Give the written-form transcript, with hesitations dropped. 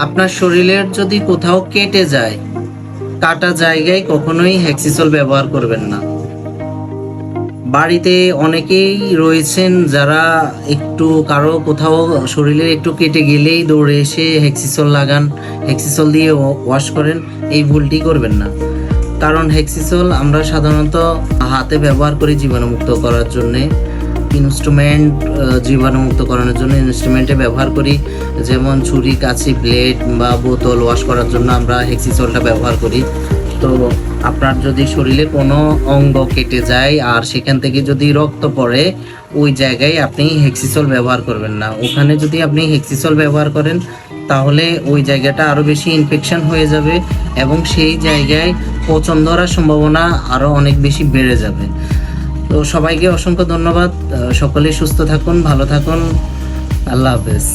আপনার শরীরের যদি কোথাও কেটে যায়, কাটা জায়গায় কখনোই হেক্সিসোল ব্যবহার করবেন না। বাড়িতে অনেকেই রয়েছেন যারা একটু কারো কোথাও শরীরে একটু কেটে গেলেই দৌড়ে এসে হেক্সিসোল লাগান, হেক্সিসোল দিয়ে ওয়াশ করেন। এই ভুলটি করবেন না, কারণ হেক্সিসোল আমরা সাধারণত হাতে ব্যবহার করি জীবাণুমুক্ত করার জন্যে। ইনস্ট্রুমেন্ট জীবাণুমুক্ত করানোর জন্য ইনস্ট্রুমেন্টে ব্যবহার করি, যেমন ছুরি, কাঁচি, ব্লেড বা বোতল ওয়াশ করার জন্য আমরা হেক্সিসোলটা ব্যবহার করি। তো আপনার যদি শরীরে কোনো অঙ্গ কেটে যায় আর সেখান থেকে যদি রক্ত পড়ে, ওই জায়গায় আপনি হেক্সিসোল ব্যবহার করবেন না। ওখানে যদি আপনি হেক্সিসোল ব্যবহার করেন তাহলে ওই জায়গাটা আরও বেশি ইনফেকশন হয়ে যাবে এবং সেই জায়গায় পচন ধরার সম্ভাবনা আরও অনেক বেশি বেড়ে যাবে। তো সবাইকে অসংখ্য ধন্যবাদ। সকলেই সুস্থ থাকুন, ভালো থাকুন। আল্লাহ হাফেজ।